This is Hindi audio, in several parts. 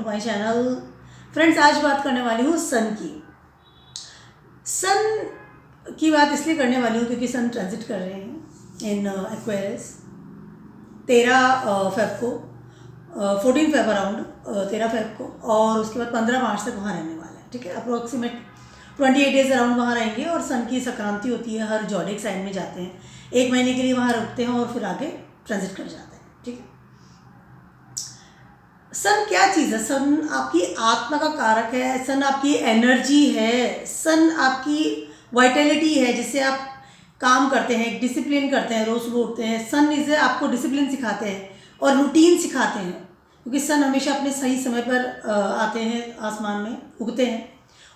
To my channel. फ्रेंड्स, आज बात करने वाली हूँ सन की। सन की बात इसलिए करने वाली हूँ क्योंकि सन ट्रांजिट कर रहे हैं इन एक्वेरियस 13 फेब को, 14 फेब अराउंड 13 फेब को, और उसके बाद 15 मार्च तक वहाँ रहने वाला है। ठीक है, अप्रोक्सीमेट 28 डेज अराउंड वहाँ रहेंगे। और सन की संक्रांति होती है, हर जॉडिक साइन में जाते हैं, 1 महीने के लिए वहाँ रुकते हैं और फिर आगे ट्रांजिट कर जाते हैं। ठीक है, सन क्या चीज़ है? सन आपकी आत्मा का कारक है, सन आपकी एनर्जी है, सन आपकी वाइटैलिटी है, जिससे आप काम करते हैं, डिसिप्लिन करते हैं, रोज सुबह उठते हैं। सन इज आपको डिसिप्लिन सिखाते हैं और रूटीन सिखाते हैं, क्योंकि सन हमेशा अपने सही समय पर आते हैं, आसमान में उगते हैं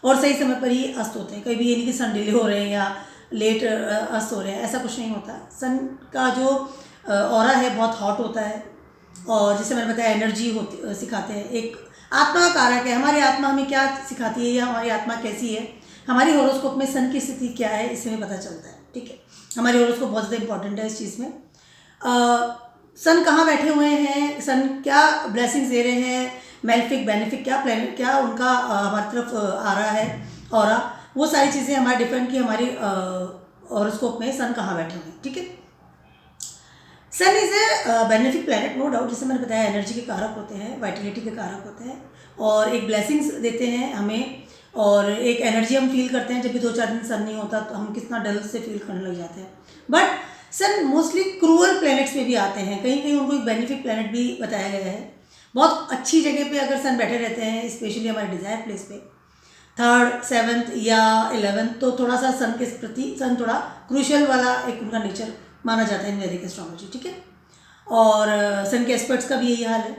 और सही समय पर ही अस्त होते हैं। कभी भी ये नहीं कि सन डिले हो रहे हैं या लेट अस्त हो रहे हैं, ऐसा कुछ नहीं होता। सन का जो ऑरा है बहुत हॉट होता है, और जैसे मैंने बताया एनर्जी होती सिखाते हैं। एक आत्मा का कारक है। हमारी आत्मा हमें क्या सिखाती है या हमारी आत्मा कैसी है, हमारी हॉरोस्कोप में सन की स्थिति क्या है, इससे हमें पता चलता है। ठीक है, हमारी हॉरोस्कोप बहुत ज़्यादा इंपॉर्टेंट है इस चीज़ में। सन कहाँ बैठे हुए हैं, सन क्या ब्लेसिंग्स दे रहे हैं, मेलेफिक बेनिफिक क्या प्लान, क्या उनका हमारी तरफ आ रहा है ऑरा, वो सारी चीज़ें हमारे डिपेंड की हमारी हॉरोस्कोप में सन कहाँ बैठे हुए हैं। ठीक है, sun is a benefic planet, no doubt. जैसे मैंने बताया एनर्जी के कारक होते हैं, वाइटलिटी के कारक होते हैं, और एक ब्लेसिंग्स देते हैं हमें, और एक एनर्जी हम फील करते हैं। जब भी 2-4 दिन सन नहीं होता तो हम कितना डल से फील करने लग जाते हैं। But sun mostly cruel planets में भी आते हैं, कहीं कहीं उनको एक बेनिफिक प्लैनेट भी बताया गया है। बहुत अच्छी जगह पे अगर सन बैठे रहते हैं, स्पेशली हमारे डिज़ायर प्लेस पे 3rd, 7th या 11th, तो थोड़ा सा सन के प्रति सन थोड़ा क्रूशियल वाला एक उनका नेचर माना जाता है इन वैदिक एस्ट्रोलॉजी। ठीक है, और सन के एस्पेक्ट्स का भी यही हाल है।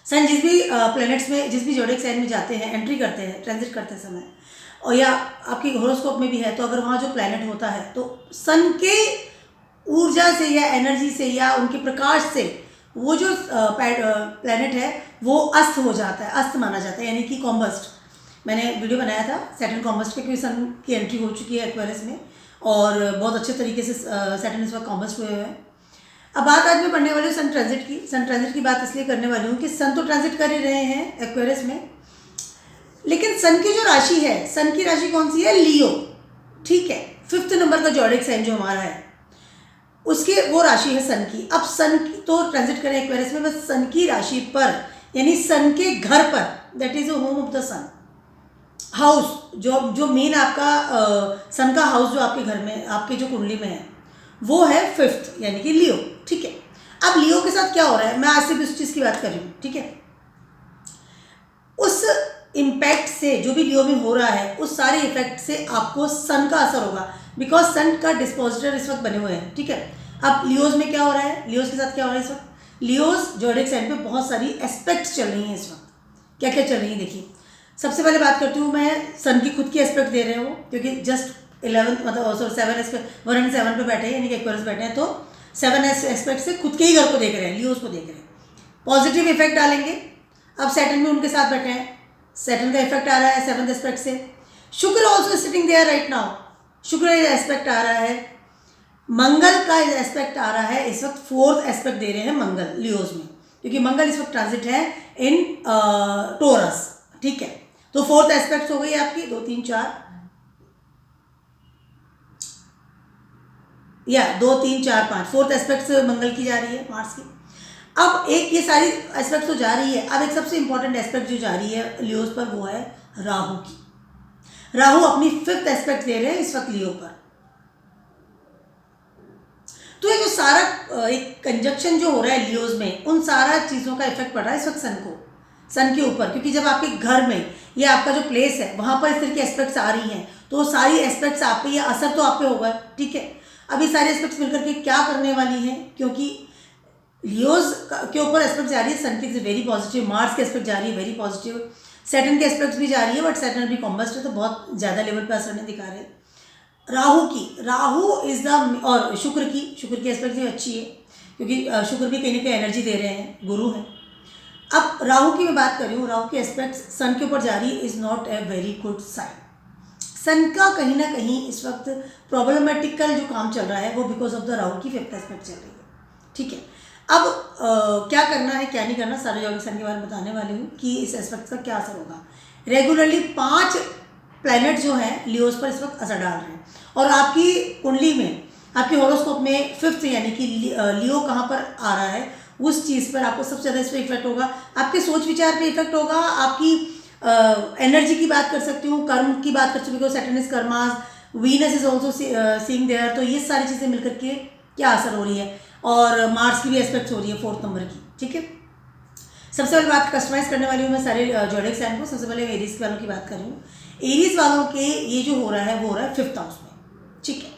सन जिस भी प्लैनेट्स में, जिस भी जोडिक साइन में जाते हैं, एंट्री करते हैं, ट्रांजिट करते समय, और या आपकी हॉरोस्कोप में भी है, तो अगर वहाँ जो प्लैनेट होता है तो सन के ऊर्जा से या एनर्जी से या उनके प्रकाश से वो जो प्लैनेट है वो अस्त हो जाता है, अस्त माना जाता है, यानी कि कॉम्बस्ट। मैंने वीडियो बनाया था सैटर्न कॉम्बस्ट पे, क्योंकि सन की एंट्री हो चुकी है एक्वेरियस में और बहुत अच्छे तरीके से सैटर्न इस वक्त कॉम्बस्ट हुए हैं। अब बात आज मैं पढ़ने वाली हूँ सन ट्रांजिट की। सन ट्रांजिट की बात इसलिए करने वाली हूँ कि सन तो ट्रांजिट कर ही रहे हैं एक्वेरियस में, लेकिन सन की जो राशि है, सन की राशि कौन सी है? लियो। ठीक है, 5th नंबर का जोडिक साइन जो हमारा है उसकी वो राशि है सन की। अब सन की तो ट्रांजिट करें एक्वेरियस में, बस सन की राशि पर, यानी सन के घर पर, that is home of the sun house, जो मेन आपका सन का हाउस जो आपके घर में, आपके जो कुंडली में है, वो है 5th, यानी कि लियो। ठीक है, अब लियो के साथ क्या हो रहा है, मैं आज सिर्फ इस चीज़ की बात कर रही हूँ। ठीक है, उस इम्पैक्ट से जो भी लियो में हो रहा है, उस सारे इफेक्ट से आपको सन का असर होगा, बिकॉज सन का डिस्पोजिटर इस वक्त बने हुए हैं। ठीक है, अब लियोज में क्या हो रहा है, लियोज के साथ क्या हो रहा है इस वक्त? लियोज जोडिक साइन पे बहुत सारी एस्पेक्ट्स चल रही हैं इस वक्त। क्या क्या चल रही हैं देखिए। सबसे पहले बात करती हूँ मैं, सन की खुद की एस्पेक्ट दे रहे हो, क्योंकि जस्ट 11th मतलब 7 एस्पेक्ट 1 and 7 पे बैठे हैं, यानी कि एक्वेरियस बैठे हैं, तो 7 एस्पेक्ट से खुद के ही घर को देख रहे हैं, लियोज को देख रहे हैं, पॉजिटिव इफेक्ट डालेंगे। अब सैटर्न भी उनके साथ बैठे हैं, सैटर्न का इफेक्ट आ रहा है 7th एस्पेक्ट से। शुक्र also sitting there right now, शुक्र एस्पेक्ट आ रहा है। मंगल का एस्पेक्ट आ रहा है इस वक्त, 4th एस्पेक्ट दे रहे हैं मंगल लियोज में, क्योंकि मंगल इस वक्त ट्रांजिट है इन टोरस। ठीक है, तो 4th एस्पेक्ट हो गई आपकी 2 3 4 या 2 3 4 5, 4th एस्पेक्ट से मंगल की जा रही है, मार्स की। अब एक ये सारी एस्पेक्ट तो जा रही है, अब एक सबसे इंपॉर्टेंट एस्पेक्ट जो जा रही है लियोज पर, वो है राहु की। राहु अपनी 5th एस्पेक्ट दे रहे हैं इस वक्त लियो पर। तो ये जो सारा एक कंजक्शन जो हो रहा है लियोज में, उन सारा चीज़ों का इफेक्ट पड़ रहा है इस वक्त सन को, सन के ऊपर, क्योंकि जब आपके घर में या आपका जो प्लेस है वहाँ पर इस तरह की एस्पेक्ट्स आ रही हैं, तो सारी एस्पेक्ट्स आप पे, या असर तो आप पे होगा। ठीक है, अब ये सारी एस्पेक्ट्स मिलकर के क्या करने वाली हैं, क्योंकि लियोज के ऊपर एस्पेक्ट जा रही है सन की वेरी पॉजिटिव, मार्स के एस्पेक्ट जा रही है वेरी पॉजिटिव, सैटर्न के एस्पेक्ट्स भी जा रही है, बट सैटर्न भी कॉम्बस्ट है तो बहुत ज़्यादा लेवल पर असर नहीं दिखा रहे। राहु की, राहु इज द, और शुक्र की एस्पेक्ट भी अच्छी है, क्योंकि शुक्र भी कहीं ना कहीं एनर्जी दे रहे हैं, गुरु हैं। अब राहु की मैं बात कर रही हूँ, राहु की एस्पेक्ट सन के ऊपर जा रही है, is not a very good sign. Sun का कहीं ना कहीं इस वक्त प्रॉब्लमेटिकल जो काम चल रहा है वो बिकॉज ऑफ द राहु की 5th एस्पेक्ट चल रही है। ठीक है, अब क्या करना है क्या नहीं करना, सारे जॉइंट साइन के बारे में बताने वाली हूँ कि इस एस्पेक्ट का क्या असर होगा। रेगुलरली 5 प्लैनेट जो हैं लियोस पर इस वक्त असर डाल रहे हैं, और आपकी कुंडली में, आपके हॉरोस्कोप में 5th यानी कि लियो कहाँ पर आ रहा है, उस चीज़ पर आपको सबसे ज़्यादा इस पर इफेक्ट होगा। आपके सोच विचार पे इफेक्ट होगा, आपकी एनर्जी की बात कर सकती हूँ, कर्म की बात कर सकती हूँ, Saturn is karmas, Venus is also seeing there. तो ये सारी चीज़ें मिलकर के क्या असर हो रही है, और मार्स की भी एस्पेक्ट हो रही है 4th नंबर की। ठीक है, सबसे पहले बात कस्टमाइज करने वाली हूँ मैं सारे जोडिक साइन को। सबसे पहले एरीज वालों की बात कर रही हूँ। एरीज वालों के ये जो हो रहा है वो हो रहा है 5th हाउस में। ठीक है,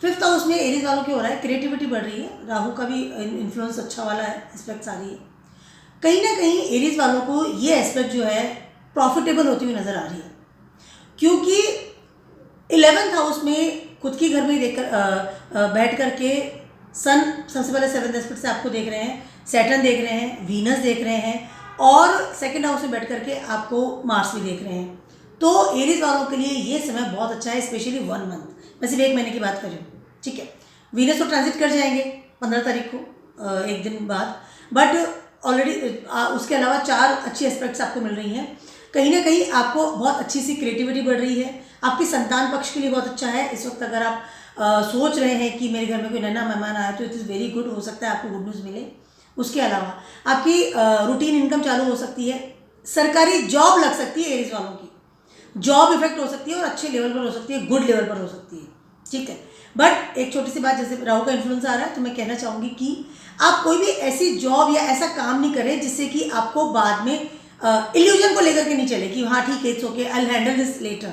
5th हाउस में एरीज वालों की हो रहा है, क्रिएटिविटी बढ़ रही है, राहु का भी इन्फ्लुएंस अच्छा वाला है, एस्पेक्ट्स आ रही है। कहीं ना कहीं एरीज वालों को ये एस्पेक्ट जो है प्रॉफिटेबल होती हुई नजर आ रही है, क्योंकि 11th हाउस में खुद के घर में देखकर बैठ करके सन सबसे पहले 7th एस्पेक्ट से आपको देख रहे हैं, सैटर्न देख रहे हैं, वीनस देख रहे हैं, और 2nd हाउस में बैठ करके आपको मार्स भी देख रहे हैं। तो एरीज वालों के लिए ये समय बहुत अच्छा है, स्पेशली 1 मंथ, मैं सिर्फ 1 महीने की बात कर रही हूँ। ठीक है, वीनस तो ट्रांजिट कर जाएंगे 15 तारीख को, एक दिन बाद, बट ऑलरेडी उसके अलावा 4 अच्छी एस्पेक्ट्स आपको मिल रही हैं। कहीं ना कहीं आपको बहुत अच्छी सी क्रिएटिविटी बढ़ रही है, आपकी संतान पक्ष के लिए बहुत अच्छा है इस वक्त। अगर आप सोच रहे हैं कि मेरे घर में कोई नया मेहमान आया तो इट इज़ वेरी गुड, हो सकता है आपको गुड न्यूज़ मिले। उसके अलावा आपकी रूटीन इनकम चालू हो सकती है, सरकारी जॉब लग सकती है, एरीज वालों की जॉब इफेक्ट हो सकती है, और अच्छे लेवल पर हो सकती है, गुड लेवल पर हो सकती है। ठीक है, बट एक छोटी सी बात, जैसे राहु का इन्फ्लुएंस आ रहा है तो मैं कहना चाहूँगी कि आप कोई भी ऐसी जॉब या ऐसा काम नहीं करें जिससे कि आपको बाद में इल्यूजन को लेकर के नहीं चले कि हाँ ठीक है, it's okay, I will handle this later.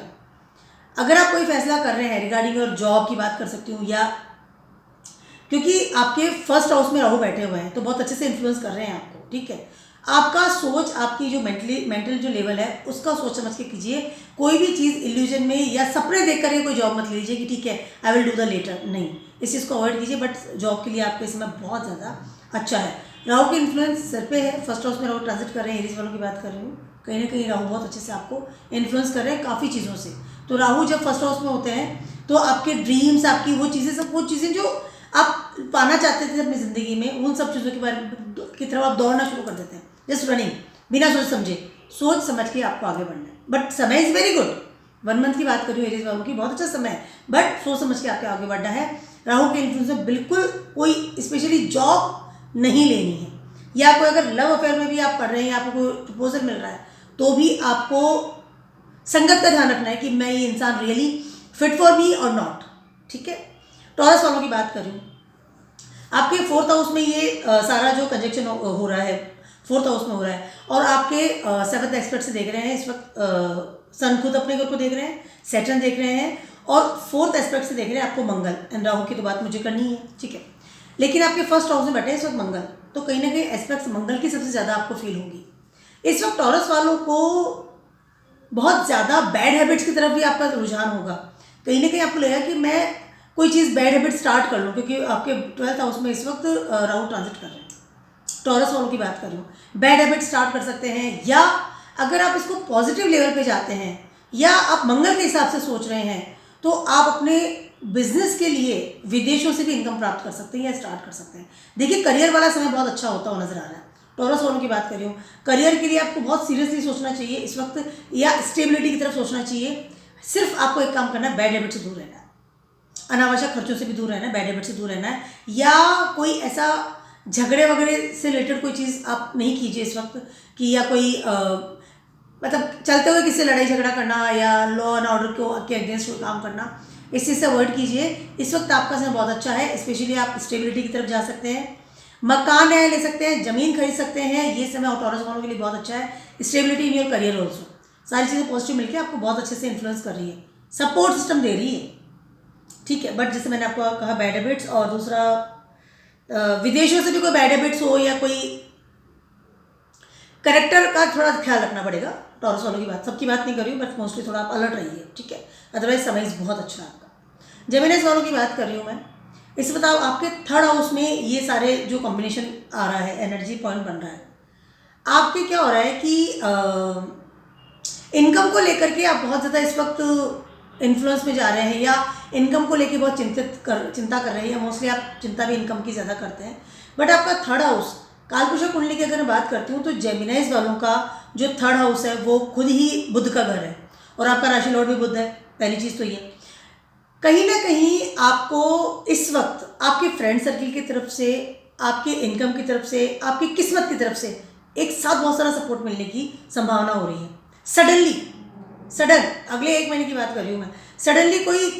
अगर आप कोई फैसला कर रहे हैं रिगार्डिंग और जॉब की बात कर सकती हूँ, या क्योंकि आपके 1st हाउस में राहु बैठे हुए हैं तो बहुत अच्छे से इन्फ्लुएंस कर रहे हैं आपको। ठीक है, आपका सोच, आपकी जो मेंटल जो लेवल है उसका सोच समझ के कीजिए। कोई भी चीज़ इल्यूजन में या सपने देख करके कोई जॉब मत लीजिए कि ठीक है I will do the later, नहीं, इस चीज़ को अवॉइड कीजिए। बट जॉब के लिए आपके समय बहुत ज़्यादा अच्छा है। राहु के इन्फ्लुएंस सर पे है, 1st हाउस में राहु ट्रांजिट कर रहे हैं, एरीज वालों की बात कर रही हूँ। कहीं ना कहीं राहु बहुत अच्छे से आपको इन्फ्लुएंस कर रहे हैं काफ़ी चीज़ों से। तो राहु जब 1st हाउस में होते हैं तो आपके ड्रीम्स, आपकी वो चीज़ें, सब वो चीज़ें जो आप पाना चाहते थे अपनी ज़िंदगी में, उन सब चीज़ों के बारे में की तरफ आप दौड़ना शुरू कर देते हैं, जस्ट रनिंग, बिना सोच समझे, सोच समझ के आपको आगे बढ़ना है। बट समय इज़ वेरी गुड, 1 मंथ की बात कर रही हूँ एरीज वालों की, बहुत अच्छा समय है, बट सोच समझ के आपके आगे बढ़ना है। राहु के इन्फ्लुएंस में बिल्कुल कोई स्पेशली जॉब नहीं लेनी है, या कोई अगर लव अफेयर में भी आप पढ़ रहे हैं, आपको कोई प्रपोजल मिल रहा है, तो भी आपको संगत का ध्यान रखना है कि मैं ये इंसान रियली फिट फॉर मी और नॉट। ठीक है, टॉरस वालों की बात कर रही हूँ। आपके 4th हाउस में ये सारा जो कंजक्शन हो रहा है 4th हाउस में हो रहा है, और आपके 7th एस्पेक्ट से देख रहे हैं इस वक्त, सन खुद अपने घर को देख रहे हैं, सैटर्न देख रहे हैं, और 4th एस्पेक्ट से देख रहे हैं आपको मंगल। एंड राहु की तो बात मुझे करनी है, ठीक है, लेकिन आपके 1st हाउस में बैठे हैं इस वक्त मंगल, तो कहीं ना कहीं एस्पेक्ट्स मंगल की सबसे ज़्यादा आपको फील होगी। इस वक्त टॉरस वालों को बहुत ज़्यादा बैड हैबिट्स की तरफ भी आपका रुझान होगा। कहीं ना कहीं आपको लगेगा कि मैं कोई चीज़ बैड हैबिट स्टार्ट कर लूँ, क्योंकि आपके 12th हाउस में इस वक्त राहु ट्रांजिट कर रहे हैं। टॉरस वालों की बात कर रही हूँ, बैड हैबिट स्टार्ट कर सकते हैं, या अगर आप इसको पॉजिटिव लेवल पे जाते हैं या आप मंगल के हिसाब से सोच रहे हैं तो आप अपने बिजनेस के लिए विदेशों से भी इनकम प्राप्त कर सकते हैं या स्टार्ट कर सकते हैं। देखिए, करियर वाला समय बहुत अच्छा होता हुआ नजर आ रहा है। टॉरस वालों की बात कर रही हूँ, करियर के लिए आपको बहुत सीरियसली सोचना चाहिए इस वक्त, या स्टेबिलिटी की तरफ सोचना चाहिए। सिर्फ आपको एक काम करना है, बैड हैबिट से दूर रहना है, अनावश्यक खर्चों से भी दूर रहना है, बैड हैबिट से दूर रहना है, या कोई ऐसा झगड़े वगैरह से रिलेटेड कोई चीज़ आप नहीं कीजिए इस वक्त, कि या कोई मतलब चलते हुए किससे लड़ाई झगड़ा करना या लॉ एंड ऑर्डर के अगेंस्ट कोई काम करना, इस चीज़ से अवॉइड कीजिए। इस वक्त आपका समय बहुत अच्छा है, स्पेशली आप स्टेबिलिटी की तरफ जा सकते हैं, मकान नया ले सकते हैं, ज़मीन खरीद सकते हैं। ये समय टॉरस वालों के लिए बहुत अच्छा है। Stability in your career also, सारी चीज़ें पॉजिटिव मिलकर आपको बहुत अच्छे से इन्फ्लुएंस कर रही है, सपोर्ट सिस्टम दे रही है। ठीक है, बट जैसे मैंने आपको कहा बैड हैबिट्स, और दूसरा विदेशों से भी कोई बैड हैबिट्स हो या कोई करेक्टर का थोड़ा ख्याल रखना पड़ेगा। टॉरस वालों की बात, सबकी बात नहीं कर रही हूँ, बट मोस्टली थोड़ा आप अलर्ट रहिए, ठीक है, अदरवाइज समय बहुत अच्छा है आपका। जेमिनी वालों की बात कर रही हूँ मैं। इस बताओ, आपके 3rd हाउस में ये सारे जो कॉम्बिनेशन आ रहा है, एनर्जी पॉइंट बन रहा है, आपके क्या हो रहा है कि इनकम को लेकर के आप बहुत ज़्यादा इस वक्त इन्फ्लुएंस में जा रहे हैं, या इनकम को लेके बहुत चिंता कर रहे हैं, या मोस्टली आप चिंता भी इनकम की ज़्यादा करते हैं। बट आपका थर्ड हाउस, कालपुरुषा कुंडली की अगर मैं बात करती हूँ तो जेमिनाइज वालों का जो थर्ड हाउस है वो खुद ही बुध का घर है, और आपका राशि लॉर्ड भी बुध है। पहली चीज़ तो ये, कहीं ना कहीं आपको इस वक्त आपके फ्रेंड सर्किल की तरफ से, आपके इनकम की तरफ से, आपकी किस्मत की तरफ से एक साथ बहुत सारा सपोर्ट मिलने की संभावना हो रही है। सडन अगले 1 महीने की बात कर रही हूँ मैं, सडनली कोई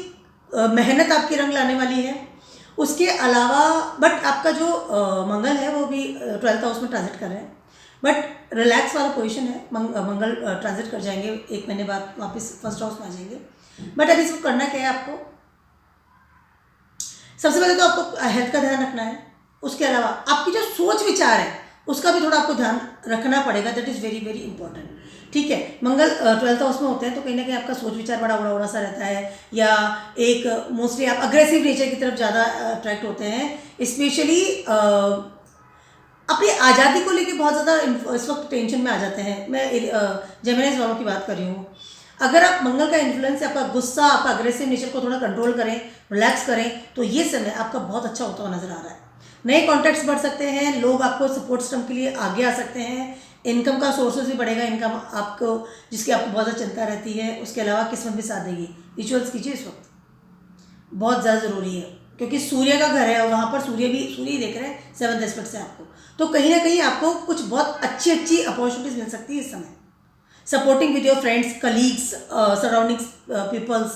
मेहनत आपकी रंग लाने वाली है। उसके अलावा बट आपका जो मंगल है वो भी 12th हाउस में ट्रांजिट कर रहे हैं, बट रिलैक्स वाला पोजीशन है। मंगल ट्रांजिट कर जाएंगे 1 महीने बाद, वापस फर्स्ट हाउस में आ जाएंगे। बट अभी इसको करना क्या है आपको, सबसे पहले तो आपको हेल्थ का ध्यान रखना है। उसके अलावा आपकी जो सोच विचार है उसका भी थोड़ा आपको ध्यान रखना पड़ेगा, that is very very important. ठीक है, मंगल 12th हाउस में होते हैं तो कहीं ना कहीं आपका सोच विचार बड़ा बड़ा बड़ा सा रहता है, या एक मोस्टली आप अग्रेसिव नेचर की तरफ ज़्यादा अट्रैक्ट होते हैं। स्पेशली अपनी आज़ादी को लेके बहुत ज़्यादा इस वक्त टेंशन में आ जाते हैं। मैं जेमिनाइज वालों की बात कर रही हूँ। अगर आप मंगल का इन्फ्लुएंस, आपका गुस्सा, आपका अग्रेसिव नेचर को थोड़ा कंट्रोल करें, रिलैक्स करें, तो ये समय आपका बहुत अच्छा होता हुआ नजर आ रहा है। नए कॉन्टैक्ट्स बढ़ सकते हैं, लोग आपको सपोर्ट सिस्टम के लिए आगे आ सकते हैं, इनकम का सोर्सेज भी बढ़ेगा, इनकम आपको जिसकी आपको बहुत ज़्यादा चिंता रहती है। उसके अलावा किस्मत भी साथ देगी। रिचुअल्स कीजिए इस वक्त, बहुत ज़्यादा ज़रूरी है, क्योंकि सूर्य का घर है और वहाँ पर सूर्य ही देख रहे हैं 7th एस्पेक्ट से आपको, तो कहीं ना कहीं आपको कुछ बहुत अच्छी अच्छी अपॉर्चुनिटीज़ मिल सकती है इस समय। Supporting with your friends, colleagues, surroundings, peoples,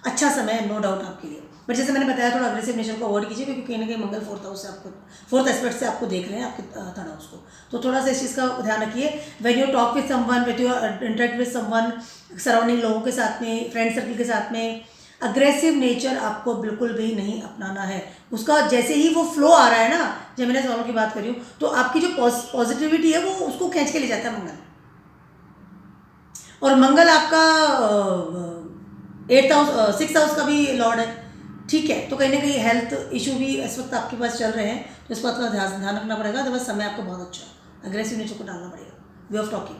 अच्छा समय है नो डाउट आपके लिए। बट जैसे मैंने बताया, थोड़ा अग्रेसिव नेचर को अवॉइड कीजिए, क्योंकि कहीं ना कहीं मंगल 4th हाउस से आपको, 4th एस्पेक्ट से आपको देख रहे हैं, आपके 3rd हाउस को, तो थोड़ा सा इस चीज़ का ध्यान रखिए। When you talk with someone, when you interact with someone, surrounding लोगों के साथ में, फ्रेंड सर्कल के साथ में, अग्रेसिव नेचर आपको बिल्कुल भी नहीं अपनाना है। उसका जैसे ही वो फ्लो आ रहा है ना, जेमिनी वालों की बात कर रही हूँ, तो आपकी जो पॉजिटिविटी है वो उसको खींच के ले जाता है मंगल। और मंगल आपका 6th हाउस का भी लॉर्ड है। ठीक है, तो कहीं ना कहीं हेल्थ इशू भी इस वक्त आपके पास चल रहे हैं, तो इस बात का ध्यान रखना पड़ेगा। तो बस समय आपको बहुत अच्छा है, अग्रेसिव नेचर को डालना पड़ेगा। वे ऑफ टॉकिंग,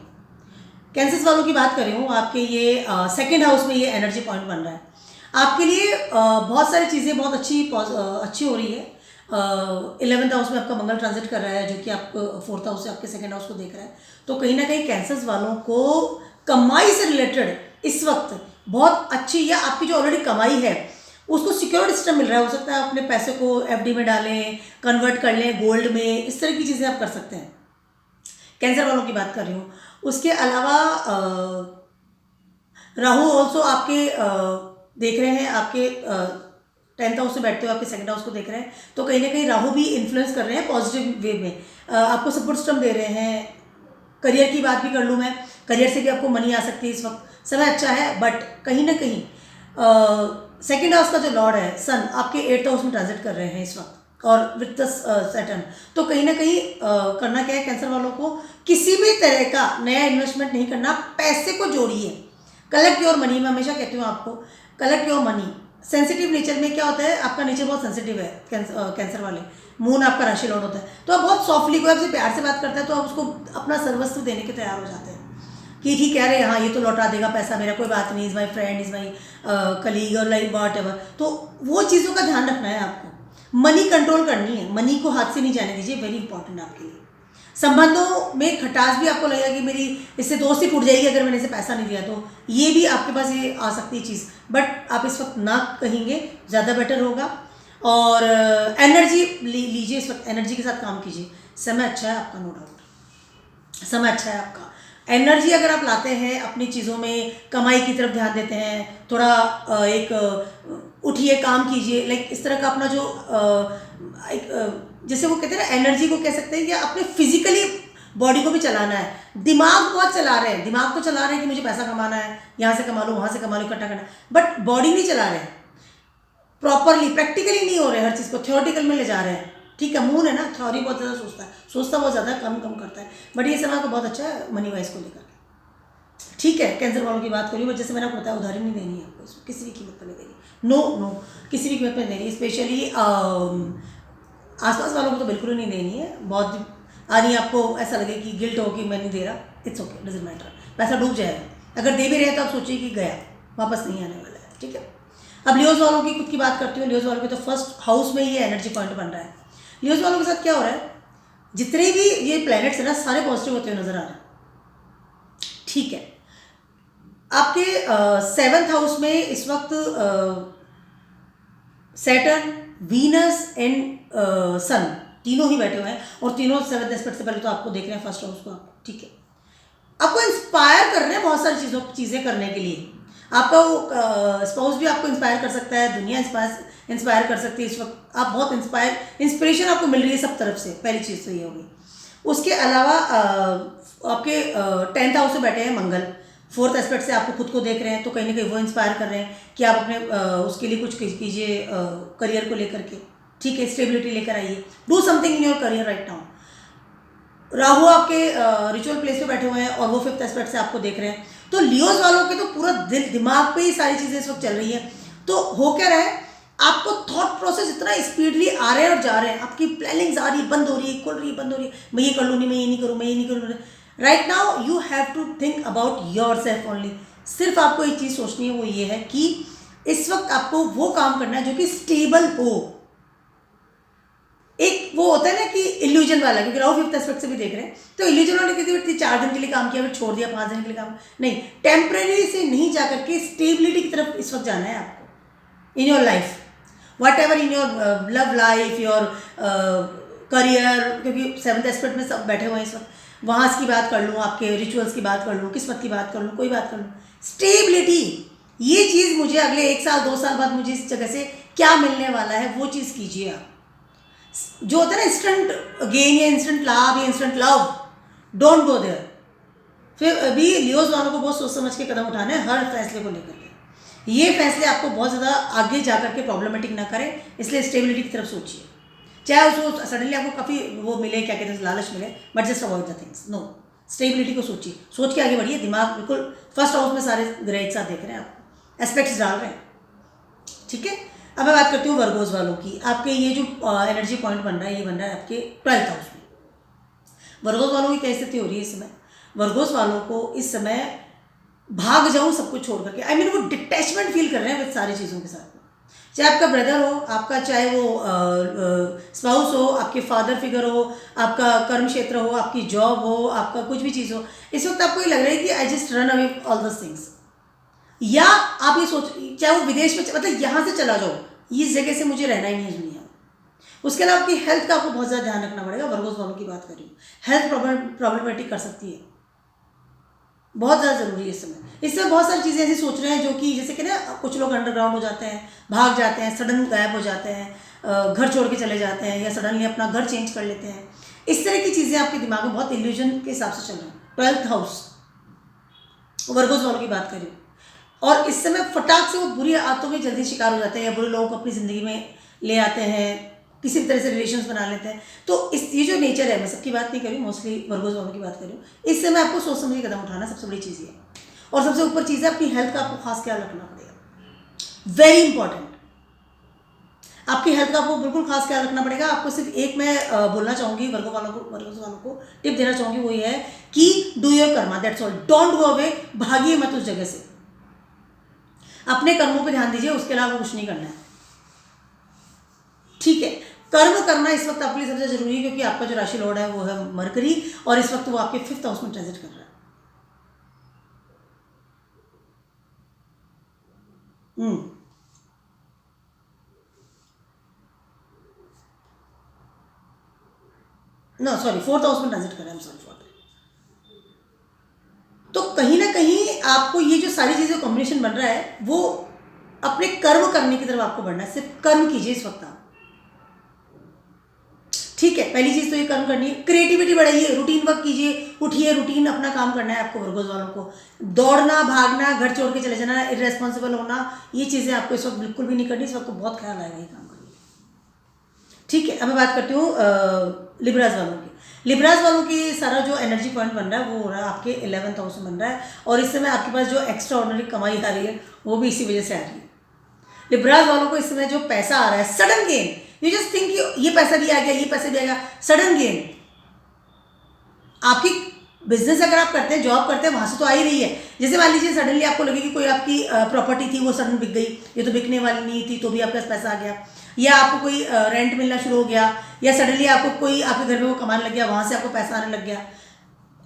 कैंसर्स वालों की बात कर रही हूँ, आपके ये 2nd हाउस में ये एनर्जी पॉइंट बन रहा है। आपके लिए बहुत सारी चीज़ें बहुत अच्छी हो रही है। 11th हाउस में आपका मंगल ट्रांजिट कर रहा है, जो कि आप 4th हाउस से आपके 2nd हाउस को देख रहा है। तो कहीं ना कहीं कैंसर्स वालों को कमाई से रिलेटेड इस वक्त बहुत अच्छी, या आपकी जो ऑलरेडी कमाई है उसको सिक्योरिटी सिस्टम मिल रहा है। हो सकता है अपने पैसे को FD में डालें, कन्वर्ट कर लें गोल्ड में, इस तरह की चीज़ें आप कर सकते हैं। कैंसर वालों की बात कर रही हूँ। उसके अलावा राहु ऑल्सो आपके देख रहे हैं, आपके 10th हाउस से बैठते हुए आपके 2nd हाउस को देख रहे हैं, तो कहीं ना कहीं राहु भी इन्फ्लुएंस कर रहे हैं पॉजिटिव वे में, आपको सपोर्ट सिस्टम दे रहे हैं। करियर की बात भी कर लूँ मैं, करियर से भी आपको मनी आ सकती है इस वक्त, समय अच्छा है। बट कहीं ना कहीं 2nd हाउस का जो लॉर्ड है सन, आपके 8th हाउस में ट्रांजिट कर रहे हैं इस वक्त, और विद सैटर्न। तो कहीं ना कहीं करना क्या है कैंसर वालों को, किसी भी तरह का नया इन्वेस्टमेंट नहीं करना, पैसे को जोड़िए, कलेक्ट योर मनी। मैं हमेशा कहती हूँ आपको, collect your money. Sensitive nature में क्या होता है, आपका नेचर बहुत सेंसिटिव है कैंसर वाले, मून आपका राशि लॉर्ड होता है, तो आप बहुत सॉफ्टली, कोई आपसे प्यार से बात करता है तो आप उसको अपना सर्वस्व देने के तैयार हो जाते हैं कि ठीक है, अरे हाँ ये तो लौटा देगा पैसा मेरा, कोई बात नहीं, is my friend, is my colleague और लाइक वॉट एवर। तो वो चीज़ों का ध्यान रखना है आपको, मनी कंट्रोल करनी है, मनी को हाथ से नहीं जाने दीजिए, वेरी इंपॉर्टेंट आपके लिए। संबंधों में खटास भी आपको लगेगा कि मेरी इससे दोस्ती टूट जाएगी अगर मैंने इसे पैसा नहीं दिया, तो ये भी आपके पास ये आ सकती है चीज़, बट आप इस वक्त ना कहेंगे ज़्यादा बेटर होगा। और एनर्जी लीजिए इस वक्त, एनर्जी के साथ काम कीजिए, समय अच्छा है आपका, नो डाउट समय अच्छा है आपका। एनर्जी अगर आप लाते हैं अपनी चीज़ों में, कमाई की तरफ ध्यान देते हैं, थोड़ा एक उठिए काम कीजिए, लाइक इस तरह का अपना जो एक जैसे वो कहते हैं ना, एनर्जी को कह सकते हैं, या अपने फिजिकली बॉडी को भी चलाना है। दिमाग बहुत चला रहे हैं, दिमाग तो चला रहे हैं कि मुझे पैसा कमाना है, यहाँ से कमा लो, वहाँ से कमा लो, इकट्ठा करना है, बट बॉडी नहीं चला रहे हैं प्रॉपरली, प्रैक्टिकली नहीं हो रहे, हर चीज़ को थियोरटिकल में ले जा रहे हैं। ठीक है, मून है ना, थ्योरी बहुत ज़्यादा सोचता बहुत ज़्यादा, कम करता है, बट ये समय को बहुत अच्छा है मनी वाइज को लेकर। ठीक है, कैंसर वालों की बात करूँ, जैसे मैंने आपको बताया, उधारी नहीं देनी है आपको, इसमें किसी भी कीमत पर नहीं देनी, नो किसी भी कीमत पर नहीं देनी। स्पेशली आसपास वालों को तो बिल्कुल ही नहीं देनी है। बहुत आदमी आपको ऐसा लगे कि गिल्ट हो कि मैं नहीं दे रहा, इट्स ओके, डजंट मैटर, पैसा डूब जाएगा। अगर दे भी रहे तो आप सोचिए कि गया, वापस नहीं आने वाला है। ठीक है, अब लियोज वालों की खुद की बात करती हूँ। लियोज वालों के तो 1st हाउस में ये एनर्जी पॉइंट बन रहा है। लियोज वालों के साथ क्या हो रहा है, जितने भी ये प्लैनेट्स है ना सारे पॉजिटिव होते हुए नजर आ रहे हैं। ठीक है, आपके 7th हाउस में इस वक्त सैटर्न, वीनस एंड सन तीनों ही बैठे हुए हैं, और तीनों 7th एस्पेक्ट से पहले तो आपको देख रहे हैं फर्स्ट हाउस को आप। ठीक है, आपको इंस्पायर कर रहे हैं बहुत सारी चीज़ें करने के लिए। आपका वो स्पाउस भी आपको इंस्पायर कर सकता है, दुनिया इंस्पायर कर सकती है। इस वक्त आप बहुत इंस्पिरेशन आपको मिल रही है सब तरफ से, पहली चीज़ तो ये होगी। उसके अलावा आपके 10th हाउस से बैठे हैं मंगल, 4th एस्पेक्ट से आपको खुद को देख रहे हैं, तो कहीं ना कहीं वो इंस्पायर कर रहे हैं कि आप अपने उसके लिए कुछ कीजिए करियर को लेकर के। ठीक है, स्टेबिलिटी लेकर आइए, do something in your career right now. Rahu आपके रिचुअल प्लेस पे बैठे हुए हैं और वो 5th एस्पेक्ट से आपको देख रहे हैं। तो लियोज वालों के तो पूरा दिमाग पे ही सारी चीज़ें इस वक्त चल रही है। तो हो क्या रहा है, आपको थॉट प्रोसेस इतना स्पीडली आ रहे हैं और जा रहे हैं, आपकी प्लानिंग्स आ रही है, बंद हो रही है, खुल रही है, बंद हो रही है, मैं ये कर लूँ नहीं, मैं ये नहीं करूँ, मैं ये नहीं करूँ। Right now you have to think about yourself only. सिर्फ आपको एक चीज़ सोचनी है, वो ये है कि इस वक्त आपको वो काम करना है जो कि स्टेबल हो। एक वो होता है ना कि इल्यूजन वाला, क्योंकि राहु 5th एस्पेक्ट से भी देख रहे हैं, तो इल्यूजन वाले किसी 4 दिन के लिए काम किया फिर छोड़ दिया, 5 दिन के लिए काम नहीं, टेम्परेरी से नहीं जाकर के स्टेबिलिटी की तरफ इस वक्त जाना है आपको in your life, what ever in your love life, your career. क्योंकि 7th एस्पेक्ट में सब बैठे हुए हैं इस वक्त, वहाँ की बात कर लूँ, आपके रिचुअल्स की बात कर लूँ, किस्मत की बात कर लूँ, कोई बात कर लूँ, स्टेबिलिटी, ये चीज़ मुझे अगले 1 साल 2 साल बाद मुझे इस जगह से क्या मिलने वाला है, वो चीज़ कीजिए आप। जो होता है ना इंस्टेंट गेन या इंस्टेंट लाभ या instant love, don't go there. फिर अभी लियोज वालों को बहुत सोच समझ के कदम उठाने हैं हर फैसले को लेकर के। ये फैसले आपको बहुत ज़्यादा आगे जाकर के प्रॉब्लमेटिक ना करें, इसलिए स्टेबिलिटी की तरफ सोचिए। चाहे उसको सडनली आपको काफ़ी वो मिले, क्या कहते हैं, लालच मिले, but just avoid the things. No, stability को सोचिए, सोच के आगे बढ़िए। दिमाग बिल्कुल फर्स्ट हाउस में सारे ग्रह एक साथ देख रहे हैं, आप एस्पेक्ट्स डाल रहे हैं। ठीक है, अब मैं बात करती हूँ वर्गोज वालों की। आपके ये जो एनर्जी पॉइंट बन रहा है, ये बन रहा है आपके 12th हाउस में। वर्गोज वालों की क्या स्थिति हो रही है इस समय, वर्गोज वालों को इस समय भाग जाऊँ सब कुछ छोड़ करके, आई मीन वो डिटैचमेंट फील कर रहे हैं विद सारी चीज़ों के साथ में। चाहे आपका ब्रदर हो, आपका चाहे वो स्पाउस हो, आपके फादर फिगर हो, आपका कर्म क्षेत्र हो, आपकी जॉब हो, आपका कुछ भी चीज़ हो, इस वक्त आपको ये लग रहा है कि I just run away all दस थिंग्स। या आप ये सोच, चाहे वो विदेश में, मतलब यहाँ से चला जाओ, इस जगह से मुझे रहना ही नहीं है दुनिया में। उसके अलावा आपकी हेल्थ का आपको बहुत ज़्यादा ध्यान रखना पड़ेगा। वर्गोज वालों की बात कर रही हूँ, हेल्थ प्रॉब्लमेटिक कर सकती है, बहुत ज़्यादा ज़रूरी है इस समय। इससे बहुत सारी चीज़ें ऐसी सोच रहे हैं जो कि जैसे कि ना कुछ लोग अंडरग्राउंड हो जाते हैं, भाग जाते हैं, सडन गायब हो जाते हैं, घर छोड़ के चले जाते हैं, या सडनली अपना घर चेंज कर लेते हैं। इस तरह की चीज़ें आपके दिमाग में बहुत इल्यूजन के हिसाब से चल रही हैं। 12th हाउस वर्गोज वालों की बात करें, और इस समय फटाक से वो बुरी आदतों के जल्दी शिकार हो जाते हैं, या बुरे लोगों को अपनी ज़िंदगी में ले आते हैं, किसी भी तरह से रिलेशंस बना लेते हैं। तो इस ये जो नेचर है, मैं सबकी बात नहीं कर रही हूँ, मोस्टली वर्गोज वालों की बात कर रही हूँ। इस समय आपको सोच समझ के कदम उठाना सबसे बड़ी चीज़ है, और सबसे ऊपर चीज़ है अपनी हेल्थ का आपको खास ख्याल रखना पड़ेगा। वेरी इंपॉर्टेंट, आपकी हेल्थ का आपको बिल्कुल खास ख्याल रखना पड़ेगा। आपको सिर्फ एक मैं बोलना चाहूँगी वर्गोज वालों को टिप देना चाहूँगी, वो ये है कि do your karma, that's all, don't go away, भागिए मत उस जगह से, अपने कर्मों पे ध्यान दीजिए, उसके अलावा कुछ नहीं करना है। ठीक है, कर्म करना इस वक्त आपके लिए सबसे जरूरी है, क्योंकि आपका जो राशि लॉर्ड है वो है मरकरी, और इस वक्त वो आपके 5th हाउस में ट्रांजिट कर रहा है। नो सॉरी, 4th हाउस में ट्रांजिट कर रहा है, सॉरी फॉर। तो कहीं ना कहीं आपको ये जो सारी चीज़ें कॉम्बिनेशन बन रहा है, वो अपने कर्म करने की तरफ आपको बढ़ना है। सिर्फ कर्म कीजिए इस वक्त आप। ठीक है, पहली चीज़ तो ये कर्म करनी है। क्रिएटिविटी बढ़ाइए, रूटीन वर्क कीजिए, उठिए, रूटीन अपना काम करना है आपको। वर्गोज वालों को दौड़ना, भागना, घर छोड़ के चले जाना, इररेस्पॉन्सिबल होना, ये चीज़ें आपको इस वक्त बिल्कुल भी नहीं करनी। इस वक्त बहुत ख्याल आएगा ये काम करने। ठीक है, अब मैं बात करती हूँ लिब्राज वालों की। लिब्राज वालों की सारा जो एनर्जी पॉइंट बन रहा है वो हो रहा है आपके 11th हाउस में बन रहा है, और इस समय आपके पास जो एक्स्ट्रा ऑर्डिनरी कमाई आ रही है वो भी इसी वजह से आ रही है। लिब्राज वालों को इस समय जो पैसा आ रहा है, sudden gain, you just think ये पैसा भी आ गया, ये पैसा भी आ गया, सडन गेन। आपकी बिजनेस अगर आप करते हैं, जॉब करते हैं, वहाँ से तो आ ही रही है। जैसे मान लीजिए सडनली आपको लगे कि कोई आपकी प्रॉपर्टी थी वो सडन बिक गई, ये तो बिकने वाली नहीं थी, तो भी आपके पास पैसा आ गया। या आपको कोई रेंट मिलना शुरू हो गया, या सडनली आपको कोई आपके घर में वो कमाने लग गया, वहाँ से आपको पैसा आने लग गया।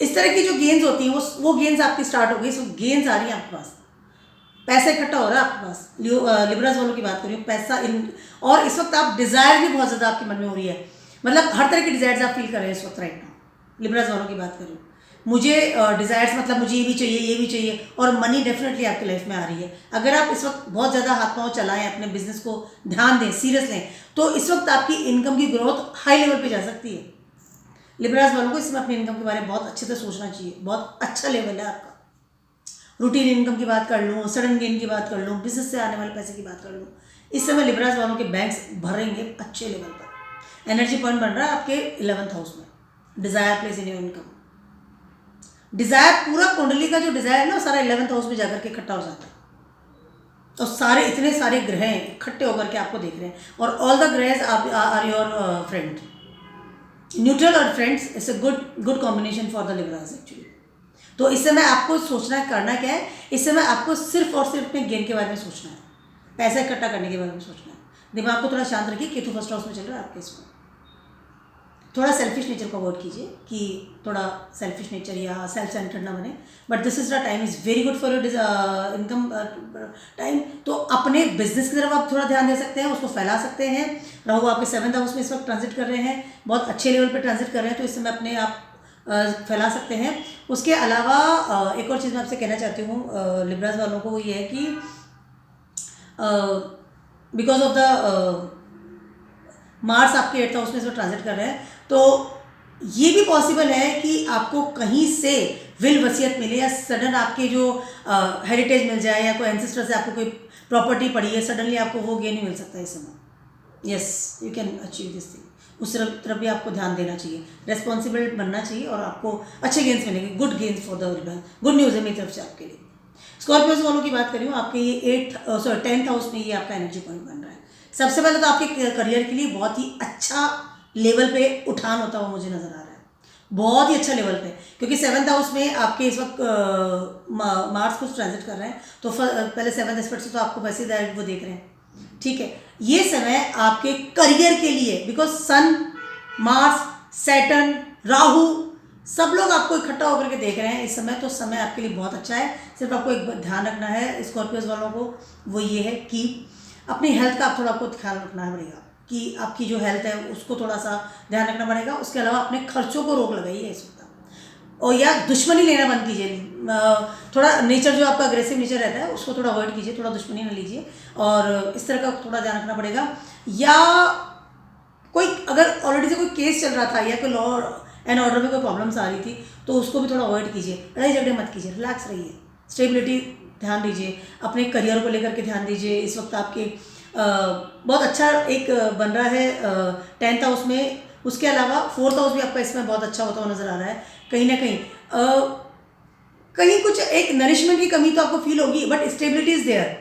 इस तरह की जो गेन्स होती हैं वो गेन्स आपकी स्टार्ट हो गई, सो गेन्स आ रही हैं आपके पास, पैसा इकट्ठा हो रहा है आपके पास। लिब्रास वालों की बात करूँ, पैसा इन, और इस वक्त आप डिज़ायर भी बहुत ज़्यादा आपके मन में हो रही है, मतलब हर तरह की डिज़ायर्स आप फील कर रहे हैं इस वक्त राइट नाउ। लिब्रास वालों की बात करूँ, मुझे डिज़ायर्स मतलब मुझे ये भी चाहिए, ये भी चाहिए, और मनी डेफिनेटली आपकी लाइफ में आ रही है। अगर आप इस वक्त बहुत ज़्यादा हाथ पाँव चलाएं, अपने बिजनेस को ध्यान दें, सीरियस लें, तो इस वक्त आपकी इनकम की ग्रोथ हाई लेवल पे जा सकती है। लिब्रास वालों को इसमें अपनी इनकम के बारे में बहुत अच्छे से सोचना चाहिए, बहुत अच्छा लेवल है आपका। रूटीन इनकम की बात कर लूँ, सडन गेन की बात कर लूँ, बिजनेस से आने वाले पैसे की बात कर लूँ, इस समय लिब्रास वालों के बैंक्स भरेंगे अच्छे लेवल पर। एनर्जी पॉइंट बन रहा है आपके 11th हाउस में, desire place in your income. Desire, पूरा कुंडली का जो डिज़ायर है ना, सारा 11th हाउस में जाकर के इकट्ठा हो जाता है, और सारे इतने सारे ग्रह इकट्ठे होकर के आपको देख रहे हैं, और ऑल द ग्रहs आर योर फ्रेंड। न्यूट्रल और friends, it's a good combination for the Libras actually. तो इस समय आपको सोचना है, करना क्या है, इस समय आपको सिर्फ और सिर्फ अपने गेन के बारे में सोचना है, पैसा इकट्ठा करने के बारे में सोचना है। दिमाग को थोड़ा शांत रखिए, केतु फर्स्ट हाउस में चल रहा है आपके, इसमें थोड़ा सेल्फिश नेचर को अवॉइड कीजिए, कि थोड़ा सेल्फिश नेचर या सेल्फ सेंटर्ड ना बने। But this is the time is very good for your income time. तो अपने बिजनेस की तरफ आप थोड़ा ध्यान दे सकते हैं, उसको फैला सकते हैं। राहु आपके 7th हाउस में इस वक्त ट्रांजिट कर रहे हैं, बहुत अच्छे लेवल पर ट्रांजिट कर रहे हैं, तो इस समय अपने आप फैला सकते हैं। उसके अलावा एक और चीज़ मैं आपसे कहना चाहती हूँ लिब्रास वालों को, वो ये है कि बिकॉज ऑफ द मार्स आपके 8th हाउस में इसमें ट्रांजिट कर रहे हैं, तो ये भी पॉसिबल है कि आपको कहीं से विल वसीयत मिले, या सडन आपके जो हेरिटेज मिल जाए, या कोई एंसेस्टर से आपको कोई प्रॉपर्टी पड़ी है, सडनली आपको वो गेन नहीं मिल सकता है इस समय। Yes, you can achieve this thing. उस तरफ भी आपको ध्यान देना चाहिए, रेस्पॉन्सिबल बनना चाहिए, और आपको अच्छे गेंस मिलेंगे, good gains for the Libra. Good news है मेरी तरफ से आपके लिए। स्कॉर्पियोज वालों की बात करी हूँ, आपके ये 10th हाउस में ये आपका एनर्जी पॉइंट बन रहा है। सबसे पहले तो आपके करियर के लिए बहुत ही अच्छा लेवल पे उठान होता हुआ मुझे नज़र आ रहा है, बहुत ही अच्छा लेवल पे, क्योंकि 7th हाउस में आपके इस वक्त मार्स कुछ ट्रांजिट कर रहे हैं, तो पहले 7th एस्पेक्ट से तो आपको वैसे डायरेक्ट वो देख रहे हैं, ठीक है। ये समय आपके करियर के लिए, because sun, Mars, Saturn, Rahu, सब लोग आपको इकट्ठा होकर के देख रहे हैं इस समय, तो समय आपके लिए बहुत अच्छा है। सिर्फ आपको एक ध्यान रखना है स्कॉर्पियोज वालों को, वो ये है कि अपनी हेल्थ का आप थोड़ा आपको ख्याल रखना पड़ेगा, कि आपकी जो हेल्थ है उसको थोड़ा सा ध्यान रखना पड़ेगा। उसके अलावा अपने खर्चों को रोक लगाइए इस वक्त, और या दुश्मनी लेना बंद कीजिए। थोड़ा नेचर जो आपका अग्रेसिव नेचर रहता है उसको थोड़ा अवॉइड कीजिए, थोड़ा दुश्मनी ना लीजिए, और इस तरह का थोड़ा ध्यान रखना पड़ेगा। या कोई अगर ऑलरेडी से कोई केस चल रहा था, या कोई लॉ एंड ऑर्डर में कोई प्रॉब्लम्स आ रही थी, तो उसको भी थोड़ा अवॉइड कीजिए। लड़ाई झगड़े मत कीजिए, रिलैक्स रहिए, स्टेबिलिटी ध्यान दीजिए, अपने करियर को लेकर के ध्यान दीजिए। इस वक्त आपके बहुत अच्छा एक बन रहा है 10th हाउस में। उसके अलावा 4th हाउस भी आपका इसमें बहुत अच्छा होता हुआ नज़र आ रहा है। कहीं ना कहीं कहीं कुछ एक नरिशमेंट की कमी तो आपको फील होगी, बट स्टेबिलिटी इज देयर,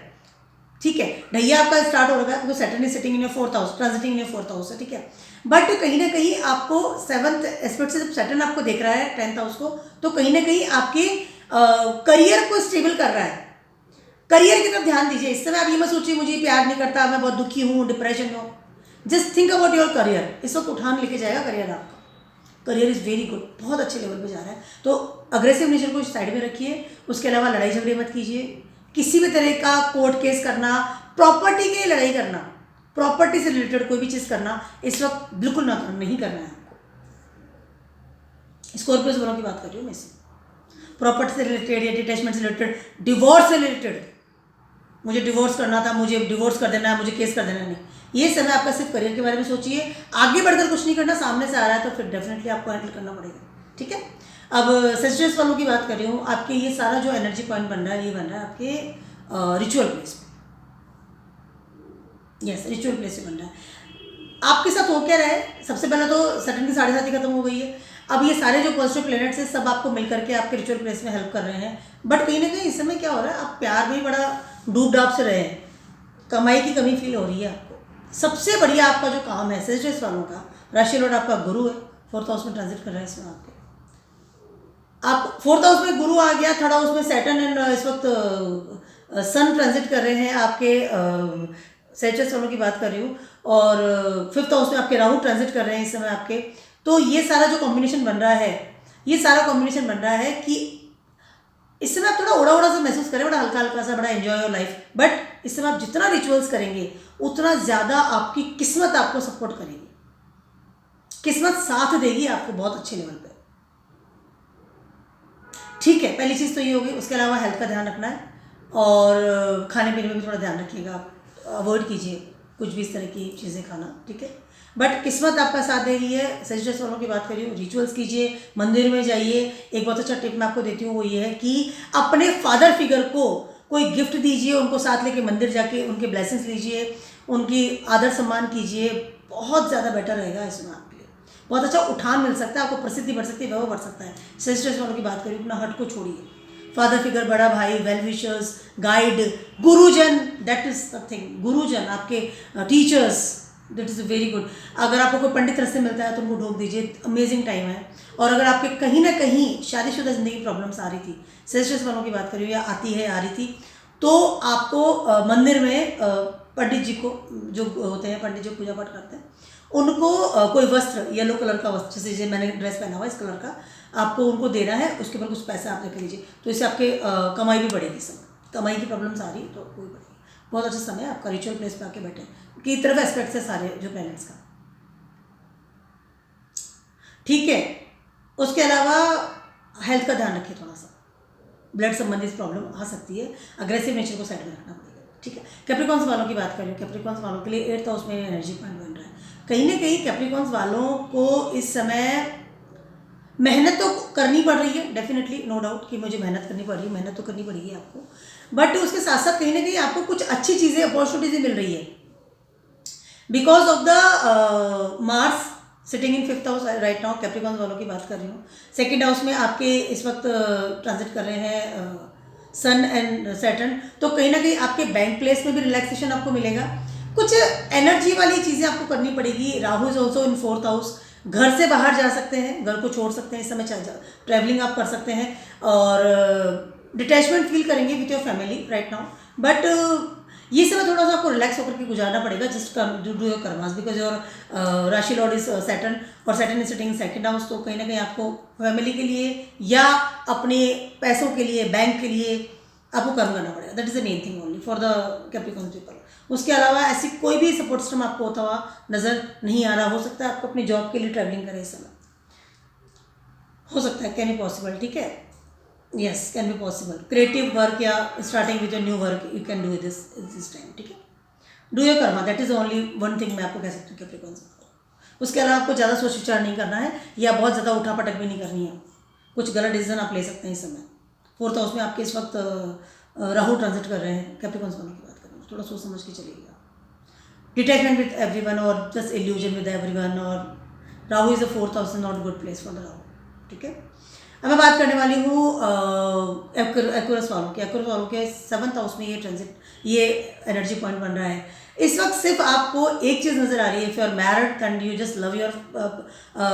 ठीक है। ढैया आपका स्टार्ट हो रहा है, क्योंकि Saturn is sitting in your 4th house, transiting in your 4th house है, ठीक है। बट कहीं ना कहीं आपको 7th एस्पेक्ट से जब सैटर्न आपको देख रहा है 10th हाउस को, तो कहीं ना कहीं आपके करियर को स्टेबल कर रहा है। करियर की तरफ ध्यान दीजिए इस समय। आप ये मत सोचिए मुझे प्यार नहीं करता, मैं बहुत दुखी हूँ, डिप्रेशन में हूँ। Just think about your career. इस वक्त उठान लेके जाएगा करियर आपका। करियर इज़ वेरी गुड, बहुत अच्छे लेवल पे जा रहा है। तो अग्रेसिव नेचर को साइड में रखिए। उसके अलावा लड़ाई झगड़े मत कीजिए। किसी भी तरह का कोर्ट केस करना, प्रॉपर्टी के लिए लड़ाई करना, प्रॉपर्टी से रिलेटेड कोई भी चीज़ करना इस वक्त बिल्कुल ना करना, नहीं करना है आपको। स्कॉर्पियोज वालों की बात कर रही हूँ मैं इससे। प्रॉपर्टी से रिलेटेड या डिटैचमेंट से रिलेटेड, डिवोर्स से रिलेटेड, मुझे डिवोर्स करना था, मुझे डिवोर्स कर देना है, मुझे केस कर देना नहीं, ये समय आपका सिर्फ करियर के बारे में सोचिए। आगे बढ़कर कुछ नहीं करना, सामने से आ रहा है तो फिर डेफिनेटली आपको हैंडल करना पड़ेगा, ठीक है। अब सेजिटेरियस वालों की बात कर रही हूँ। आपके ये सारा जो एनर्जी पॉइंट बन रहा है, ये बन रहा है आपके रिचुअल प्लेस पे। यस, रिचुअल प्लेस से बन रहा है। आपके साथ हो क्या रहा है, सबसे पहले तो सैटर्न की 7.5 खत्म हो गई है। अब ये सारे जो पॉजिटिव प्लैनेट्स हैं सब आपको मिल करके आपके रिचुअल प्लेस में हेल्प कर रहे हैं। बट कहीं ना कहीं इस समय क्या हो रहा है, आप प्यार में ही बड़ा डूब डाब से रहे हैं, कमाई की कमी फील हो रही है आपको। सबसे बढ़िया आपका जो काम है सेजिटेरियस वालों का, राशि लॉर्ड आपका गुरु है, 4th हाउस में ट्रांजिट कर रहा है इसमें आपके। आप 4th हाउस में गुरु आ गया, 3rd हाउस में सैटर्न एंड इस वक्त सन ट्रांजिट कर रहे हैं आपके सेजिटेरियस वालों की बात कर रही हूँ, और 5th हाउस में आपके राहु ट्रांजिट कर रहे हैं इस समय आपके। तो ये सारा जो कॉम्बिनेशन बन रहा है, ये सारा कॉम्बिनेशन बन रहा है कि इस समय आप थोड़ा उड़ा उड़ा सा महसूस करें, बड़ा हल्का हल्का सा, बड़ा एंजॉय योर लाइफ। बट इस समय आप जितना रिचुअल्स करेंगे उतना ज़्यादा आपकी किस्मत आपको सपोर्ट करेगी, किस्मत साथ देगी आपको बहुत अच्छे लेवल पे। ठीक है, पहली चीज़ तो ये होगी। उसके अलावा हेल्थ का ध्यान रखना है, और खाने पीने में भी थोड़ा ध्यान रखिएगा, आप अवॉइड कीजिए कुछ भी इस तरह की चीज़ें खाना, ठीक है। बट किस्मत आपका साथ दे रही है। सजेस्ट वालों की बात कर रही हूँ, रिचुअल्स कीजिए, मंदिर में जाइए। एक बहुत अच्छा टिप मैं आपको देती हूँ, वो ये है कि अपने फादर फिगर को कोई गिफ्ट दीजिए, उनको साथ लेके मंदिर जाके उनके ब्लेसिंग्स लीजिए, उनकी आदर सम्मान कीजिए, बहुत ज़्यादा बेटर रहेगा इसमें आपके लिए। बहुत अच्छा उठान मिल सकता है आपको, प्रसिद्धि बढ़ सकती है, वह बढ़ सकता है। सजेस्ट वालों की बात करिए, अपना हट को छोड़िए। फादर फिगर, बड़ा भाई, वेल विशर्स, गाइड, गुरुजन, दैट इज द थिंग। गुरुजन, आपके teachers, that is very good. अगर आपको कोई पंडित रस्ते मिलता है तो उनको ढोक दीजिए, अमेजिंग टाइम है। और अगर आपके कहीं ना कहीं शादीशुदा ज़िंदगी प्रॉब्लम्स आ रही थी, सेल्सियस वालों की बात करिए, या आती है, आ रही थी, तो आपको मंदिर में पंडित जी को, जो होते हैं पंडित जो पूजा पाठ करते हैं, उनको कोई वस्त्र, येलो कलर का वस्त्र, जैसे मैंने ड्रेस पहना हुआ इस कलर का, आपको उनको देना है। उसके ऊपर कुछ पैसा आप लेकर लीजिए, तो इससे आपके कमाई भी बढ़ेगी। समय कमाई की प्रॉब्लम्स आ रही तो कोई बढ़ेगी। बहुत अच्छा समय है आपका, रिचुअल प्लेस पे आके बैठे की तरफ एस्पेक्ट है सारे जो प्लैनेट्स का, ठीक है। उसके अलावा हेल्थ का ध्यान रखिए, थोड़ा सा ब्लड संबंधित प्रॉब्लम आ सकती है, अग्रेसिव नेचर को साइड में रखना पड़ेगा, ठीक है। कैप्रिकॉन्स वालों की बात करें, कैप्रिकॉन्स वालों के लिए 8th हाउस में एनर्जी पॉइंट बन रहा है। कहीं ना कहीं कैप्रिकॉन्स वालों को इस समय मेहनत तो करनी पड़ रही है, डेफिनेटली, नो डाउट कि मुझे मेहनत करनी पड़ रही है, मेहनत तो करनी पड़ेगी आपको। बट उसके साथ साथ कहीं ना कहीं आपको कुछ अच्छी चीज़ें, अपॉर्चुनिटीज मिल रही है, because of the Mars sitting in 5th house right now. Capricorns वालों की बात कर रही हूँ। 2nd हाउस में आपके इस वक्त ट्रांजिट कर रहे हैं सन एंड सैटर्न। तो कहीं ना कहीं आपके बैंक प्लेस में भी रिलैक्सेशन आपको मिलेगा, कुछ एनर्जी वाली चीज़ें आपको करनी पड़ेगी। Rahu is also in 4th house. घर से बाहर जा सकते हैं, घर को छोड़ सकते हैं इस समय, ट्रैवलिंग आप कर सकते हैं, और डिटैचमेंट फील करेंगे with your family right now. But ये समय थोड़ा सा आपको रिलैक्स होकर के गुजारना पड़ेगा, just do your karmas, because your राशि लॉर्ड इज सैटर्न, और Saturn is sitting 2nd house. तो कहीं ना कहीं आपको फैमिली के लिए या अपने पैसों के लिए, बैंक के लिए आपको कर्म करना पड़ेगा। That is the main thing only for the Capricorn people. उसके अलावा ऐसी कोई भी सपोर्ट सिस्टम आपको होता हुआ नज़र नहीं आ रहा। हो सकता है आपको अपनी जॉब के लिए ट्रैवलिंग करें इस समय, हो सकता है, कैन बी पॉसिबल, ठीक है। Yes, can be possible. Creative work या starting with your new work you can do this time, ठीक है। Do your karma, that is only one thing मैं आपको कह सकती हूँ कैप्रिकॉर्न्स। उसके अलावा आपको ज़्यादा सोच विचार नहीं करना है, या बहुत ज़्यादा उठापटक भी नहीं करनी है। कुछ गलत डिसीजन आप ले सकते हैं इस समय। 4th हाउस में आपके इस वक्त राहु ट्रांजिट कर रहे हैं। कैप्रिकॉर्न्स वालों की बात कर रहे हैं, थोड़ा सोच समझ के चलिएगा। डिटैचमेंट विद एवरीवन और जस्ट इल्यूजन विद एवरीवन, और Rahu is the 4th house, not good place for the Rahu, ठीक है। अब मैं बात करने वाली हूँ एक्वेरियस वालों के। एक्वेरियस वालों के 7th हाउस में ये ट्रांजिट, ये एनर्जी पॉइंट बन रहा है इस वक्त। सिर्फ आपको एक चीज़ नज़र आ रही है, if you are married and you just love your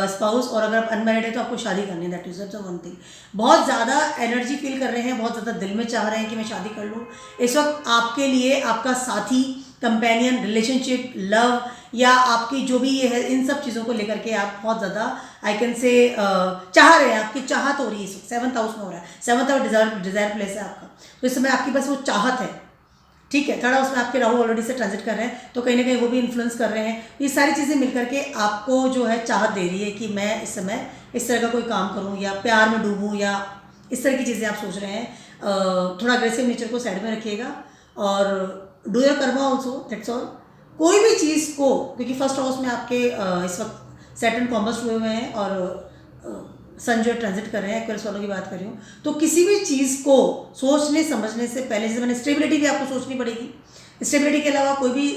spouse, और अगर आप अनमैरिड है तो आपको शादी करनी है, that is the one thing. बहुत ज़्यादा एनर्जी फील कर रहे हैं, बहुत ज़्यादा दिल में चाह रहे हैं कि मैं शादी कर लूँ। इस वक्त आपके लिए आपका साथी, कंपेनियन, रिलेशनशिप, लव, या आपकी जो भी ये है, इन सब चीज़ों को लेकर के आप बहुत ज़्यादा आई कैन से चाह रहे हैं। आपकी चाहत हो रही है इस वक्त, 7th हाउस में हो रहा है। 7th हाउस डिज़ायर प्लेस है आपका, तो इस समय आपकी बस वो चाहत है, ठीक है। 3rd हाउस में आपके राहु ऑलरेडी से ट्रांजिट कर रहे हैं, तो कहीं ना कहीं वो भी इन्फ्लुएंस कर रहे हैं। ये सारी चीज़ें मिलकर के आपको जो है चाहत दे रही है कि मैं इस समय इस तरह का कोई काम करूँ, या प्यार में डूबूँ, या इस तरह की चीज़ें आप सोच रहे हैं। थोड़ा अग्रेसिव नेचर को साइड में रखिएगा, और do your Karma also, that's all. कोई भी चीज़ को, क्योंकि 1st हाउस में आपके इस वक्त सैटर्न कॉम्बस्ट हुए हुए हैं, और सन जो ट्रांजिट कर रहे हैं, एक्वेरियस वालों की बात कर रही हूँ। तो किसी भी चीज़ को सोचने समझने से पहले, जैसे मैंने स्टेबिलिटी भी आपको सोचनी पड़ेगी। स्टेबिलिटी के अलावा कोई भी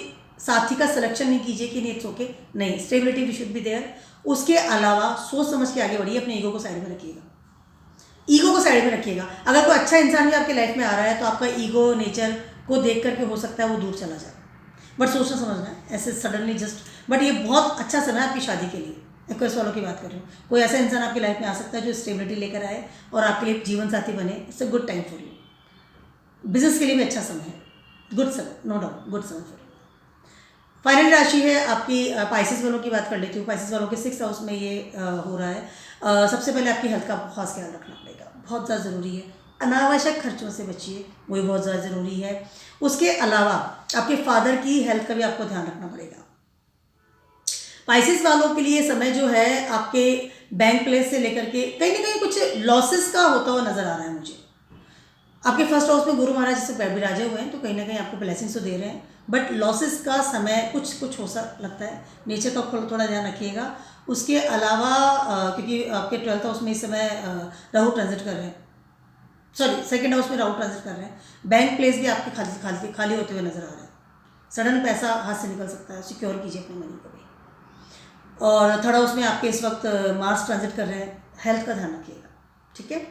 साथी का सिलेक्शन नहीं कीजिए कि नहीं इट्स ओके, नहीं, स्टेबिलिटी भी शुड बी देयर। उसके अलावा सोच समझ के आगे बढ़िए, अपने ईगो को साइड में रखिएगा, ईगो को साइड में रखिएगा। अगर कोई अच्छा इंसान भी आपके लाइफ में आ रहा है तो आपका ईगो नेचर को देख करके हो सकता है वो दूर चला जाए, बट सोचना समझना है, ऐसे सडनली जस्ट। बट ये बहुत अच्छा समय है आपकी शादी के लिए। एक्वेरियस वालों की बात कर रही हूँ। कोई ऐसा इंसान आपकी लाइफ में आ सकता है जो स्टेबिलिटी लेकर आए और आपके लिए जीवन साथी बने। It's a good time for you. Business के लिए भी अच्छा समय है, गुड समय, नो डाउट, गुड समय फॉर यू। फाइनल राशि है आपकी पाइसेस वालों की बात कर लेती हूँ। पाइसेस वालों के 6th हाउस में ये हो रहा है। सबसे पहले आपकी हेल्थ का खास ख्याल रखना पड़ेगा, बहुत ज़्यादा ज़रूरी है। अनावश्यक खर्चों से बचिए, वो भी बहुत ज़्यादा ज़रूरी है। उसके अलावा आपके फादर की हेल्थ का भी आपको ध्यान रखना पड़ेगा। पाइसेस वालों के लिए समय जो है आपके बैंक प्लेस से लेकर के कहीं ना कहीं कुछ लॉसेस का होता हुआ नजर आ रहा है मुझे। आपके फर्स्ट हाउस में गुरु महाराज जिससे विराजे हुए हैं, तो कहीं ना कहीं आपको ब्लेसिंग्स तो दे रहे हैं, बट लॉसेस का समय कुछ हो सा लगता है। नेचर का थोड़ा ध्यान रखिएगा। उसके अलावा क्योंकि आपके 12th हाउस में इस समय राहु ट्रांजिट कर रहे हैं, सॉरी 2nd हाउस में राहु ट्रांजिट कर रहे हैं। बैंक प्लेस भी आपके खाली होते हुए नजर आ रहे हैं। सडन पैसा हाथ से निकल सकता है, सिक्योर कीजिए अपने मनी को भी। और 3rd हाउस में आपके इस वक्त मार्स ट्रांजिट कर रहे हैं, हेल्थ का ध्यान रखिएगा, ठीक है।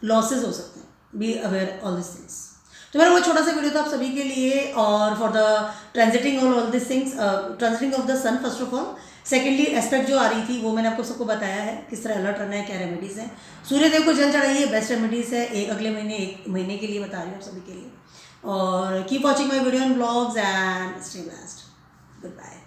लॉसेज हो सकते हैं, be aware all this things. तो मेरा वो छोटा सा वीडियो था आप सभी के लिए। और for the transiting all this things, transiting of the sun first of all, secondly aspect जो आ रही थी वो मैंने आपको सबको बताया है, किस तरह अलर्ट रहना है, क्या रेमेडीज़ हैं। सूर्यदेव को जल चढ़ाइए, बेस्ट रेमेडीज़ है। अगले महीने 1 महीने के लिए बता रही हूँ आप सभी के लिए। और keep watching my video and blogs and stay blessed. Good bye.